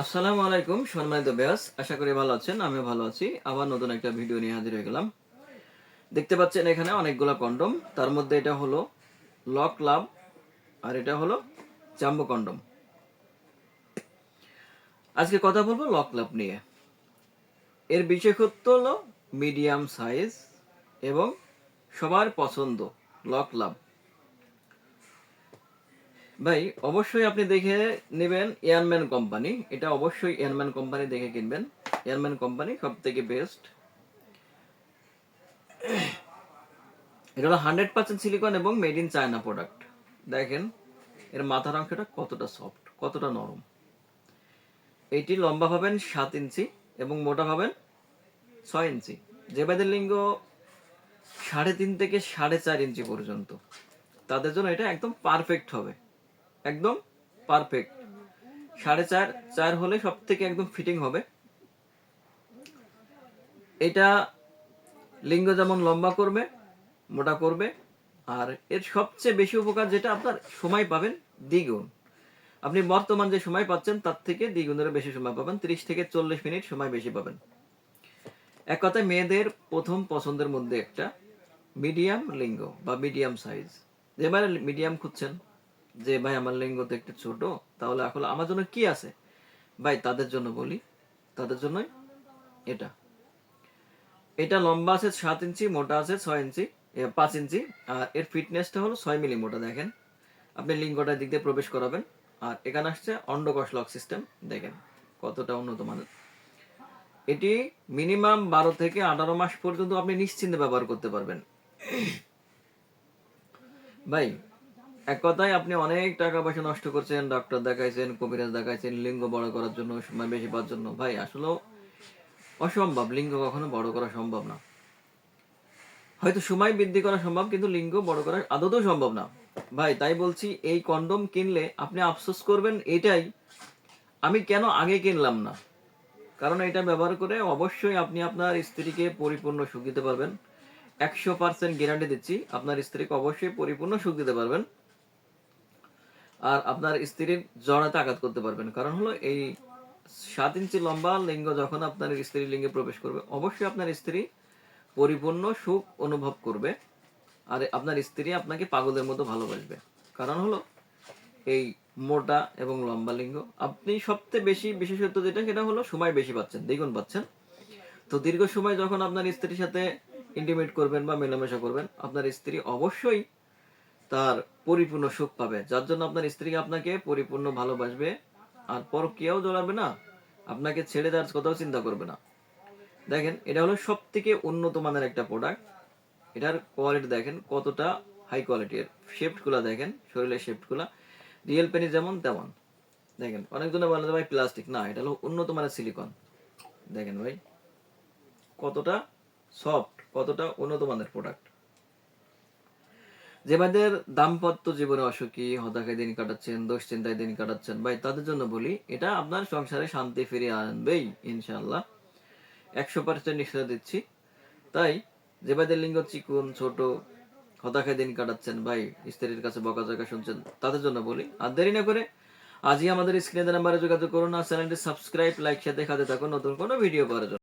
আসসালামু আলাইকুম সম্মানিত ব্যাস, আশা করি ভালো আছেন। আমিও ভালো আছি। আবার নতুন একটা ভিডিও নিয়ে হাজির হয়ে গেলাম। দেখতে পাচ্ছেন এখানে অনেকগুলো কন্ডম, তার মধ্যে এটা হলো লক লাভ আর এটা হলো জাম্বো কন্ডম। আজকে কথা বলবো লক লাভ নিয়ে। এর বিশেষত্ব হলো মিডিয়াম সাইজ এবং সবার পছন্দ লক লাভ। ভাই অবশ্যই আপনি দেখে নেবেন এয়ারম্যান কোম্পানি, এটা অবশ্যই এয়ারম্যান কোম্পানি দেখে কিনবেন। এয়ারম্যান কোম্পানি সব থেকে বেস্ট। এটা হলো 100% সিলিকন এবং মেড ইন চায়না প্রোডাক্ট। দেখেন এর মাথার অংশটা কতটা সফট, কতটা নরম। এটি লম্বা পাবেন 7 ইঞ্চি এবং মোটা পাবেন 6 ইঞ্চি। যে ভাইদের লিঙ্গ 3.5 থেকে 4.5 ইঞ্চি পর্যন্ত, তাদের জন্য এটা একদম পারফেক্ট হবে, একদম পারফেক্ট। 4.5 হলে সব থেকে একদম ফিটিং হবে। এটা লিঙ্গ যেমন লম্বা করবে, মোটা করবে, আর এর সবচেয়ে বেশি উপকার যেটা, আপনার সময় পাবেন দ্বিগুণ। আপনি বর্তমান যে সময় পাচ্ছেন তার থেকে দ্বিগুণের বেশি সময় পাবেন, 30 থেকে 40 মিনিট সময় বেশি পাবেন। এক কথায় মেয়েদের প্রথম পছন্দের মধ্যে একটা মিডিয়াম লিঙ্গ বা মিডিয়াম সাইজ। যে ভাই মিডিয়াম খুঁজছেন, যে ভাই আমার লিঙ্গ তো একটু ছোট, তাহলে এখন আমার জন্য কি আছে ভাই, তাদের জন্য বলি, তাদের জন্যই এটা। এটা লম্বা আছে 7 ইঞ্চি, মোটা আছে 6 ইঞ্চি, 5 ইঞ্চি। আর এর ফিটনেসটা হলো 6 মিলি মোটা। দেখেন আপনি লিঙ্গটার দিক দিয়ে প্রবেশ করাবেন, আর এখানে আসছে অন্ডকোষ লক সিস্টেম। দেখেন কতটা উন্নত মানের। এটি মিনিমাম 12 থেকে 18 মাস পর্যন্ত আপনি নিশ্চিন্তে ব্যবহার করতে পারবেন। ভাই এক কথায় আপনি অনেক টাকা পয়সা নষ্ট করছেন, ডাক্তার দেখাইছেন, কবিরাজ দেখাইছেন লিঙ্গ বড় করার জন্য, সময় বেশি পাওয়ার জন্য। ভাই আসলে অসম্ভব, লিঙ্গ কখনো বড় করা সম্ভব না। হয়তো সময় বৃদ্ধি করা সম্ভব, কিন্তু লিঙ্গ বড় করা আদতেও সম্ভব না ভাই। তাই বলছি এই কন্ডম কিনলে আপনি আফসোস করবেন এটাই, আমি কেন আগে কিনলাম না। কারণ এটা ব্যবহার করে অবশ্যই আপনি আপনার স্ত্রীকে পরিপূর্ণ সুখ দিতে পারবেন। 100% গ্যারান্টি দিচ্ছি, আপনার স্ত্রীকে অবশ্যই পরিপূর্ণ সুখ দিতে পারবেন। আর আপনার স্ত্রীর জড়াতে আঘাত করতে পারবেন। কারণ হলো এই 7 ইঞ্চি লম্বা লিঙ্গ যখন আপনার স্ত্রীর লিঙ্গে প্রবেশ করবে, অবশ্যই আপনার স্ত্রী পরিপূর্ণ সুখ অনুভব করবে। আর আপনার স্ত্রী আপনাকে পাগলের মতো ভালোবাসবে। কারণ হলো এই মোটা এবং লম্বা লিঙ্গ। আপনি সবচেয়ে বেশি বিশেষত্ব যেটা, সেটা হলো সময় বেশি পাচ্ছেন, দ্বিগুণ পাচ্ছেন। তো দীর্ঘ সময় যখন আপনার স্ত্রীর সাথে ইন্টিমেট করবেন বা মেলামেশা করবেন, আপনার স্ত্রী অবশ্যই তার পরিপূর্ণ সুখ পাবে, যার জন্য আপনার স্ত্রী আপনাকে পরিপূর্ণ ভালোবাসবে। আর পরকীয়াও জড়াবে না, আপনাকে ছেড়ে দেওয়ার কথাও চিন্তা করবে না। দেখেন এটা হলো সব থেকে উন্নত মানের একটা প্রোডাক্ট। এটার কোয়ালিটি দেখেন কতটা হাই কোয়ালিটির। শেপট গুলা দেখেন, শরীরের শেপট গুলা রিয়েল পেনি যেমন তেমন। দেখেন অনেকজনে বলে ভাই প্লাস্টিক, না এটা হলো উন্নত মানের সিলিকন। দেখেন ভাই কতটা সফট, কতটা উন্নত মানের প্রোডাক্ট। যে ভাইদের দাম্পত্য জীবনে অসুখী, হতাশায় দিন কাটাচ্ছেন, দুশ্চিন্তায় দিন কাটাচ্ছেন, ভাই তাদের জন্য বলি এটা আপনার সংসারে শান্তি ফিরিয়ে আনবেই ইনশাআল্লাহ। 100% নিশ্চয়তা দিচ্ছি। তাই যে ভাইদের লিঙ্গ চিকুন, ছোট, হতাশায় দিন কাটাচ্ছেন, ভাই স্ত্রীর কাছে বকাঝকা শুনছেন, তাদের জন্য বলি আর দেরি না করে আজই আমাদের স্ক্রিনে নাম্বারে যোগাযোগ করুন। আর চ্যানেলটি সাবস্ক্রাইব, লাইক, সাথে থাকুন নতুন কোনো ভিডিও পাওয়ার জন্য।